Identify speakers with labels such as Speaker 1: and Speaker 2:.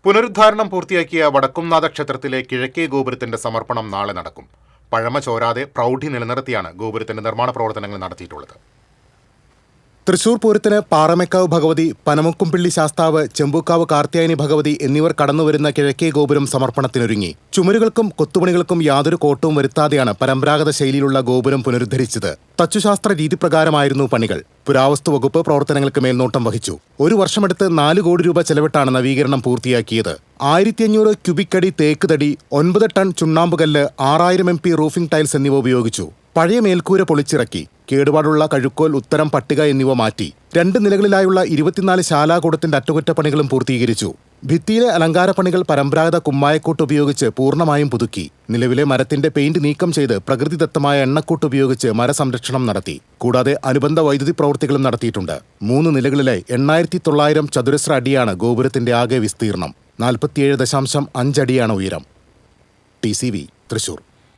Speaker 1: പുനരുദ്ധാരണം പൂർത്തിയാക്കിയ വടക്കുംനാഥ ക്ഷേത്രത്തിലെ കിഴക്കേ ഗോപുരത്തിന്റെ സമർപ്പണം നാളെ നടക്കും. പഴമ ചോരാതെ പ്രൗഢി നിലനിർത്തിയാണ് ഗോപുരത്തിന്റെ നിർമ്മാണ പ്രവർത്തനങ്ങൾ നടത്തിയിട്ടുള്ളത്.
Speaker 2: തൃശൂർ പൂരത്തിന് പാറമേക്കാവ് ഭഗവതി, പനമുക്കുംപിള്ളി ശാസ്താവ്, ചെമ്പൂക്കാവ് കാർത്യായനി ഭഗവതി എന്നിവർ കടന്നുവരുന്ന കിഴക്കേ ഗോപുരം സമർപ്പണത്തിനൊരുങ്ങി. ചുമരുകൾക്കും കൊത്തുപണികൾക്കും യാതൊരു കോട്ടവും വരുത്താതെയാണ് പരമ്പരാഗത ശൈലിയിലുള്ള ഗോപുരം പുനരുദ്ധരിച്ചത്. തച്ചുശാസ്ത്ര രീതിപ്രകാരമായിരുന്നു പണികൾ. പുരാവസ്തു വകുപ്പ് പ്രവർത്തനങ്ങൾക്ക് മേൽനോട്ടം വഹിച്ചു. 1 വർഷമെടുത്ത് 4 കോടി രൂപ ചെലവിട്ടാണ് നവീകരണം പൂർത്തിയാക്കിയത്. 1500 ക്യൂബിക് അടി തേക്ക് തടി, 9 ടൺ ചുണ്ണാമ്പുകല്ല്, 6000 MP റൂഫിംഗ് ടൈൽസ് എന്നിവ ഉപയോഗിച്ചു. പഴയ മേൽക്കൂര പൊളിച്ചിറക്കി. കേടുപാടുള്ള കഴുക്കോൽ, ഉത്തരം, പട്ടിക എന്നിവ മാറ്റി. 2 നിലകളിലായുള്ള 24 ശാലാകൂടത്തിന്റെ അറ്റകുറ്റപ്പണികളും പൂർത്തീകരിച്ചു. ഭിത്തിയിലെ അലങ്കാരപ്പണികൾ പരമ്പരാഗത കുമ്മായക്കൂട്ട് ഉപയോഗിച്ച് പൂർണ്ണമായും പുതുക്കി. നിലവിലെ മരത്തിന്റെ പെയിന്റ് നീക്കം ചെയ്ത് പ്രകൃതിദത്തമായ എണ്ണക്കൂട്ട് ഉപയോഗിച്ച് മരസംരക്ഷണം നടത്തി. കൂടാതെ അനുബന്ധ വൈദ്യുതി പ്രവൃത്തികളും നടത്തിയിട്ടുണ്ട്. 3 നിലകളിലെ 8900 ചതുരശ്ര അടിയാണ് ഗോപുരത്തിന്റെ ആകെ വിസ്തീർണം. 47.5 അടിയാണ് ഉയരം. TCV തൃശൂർ.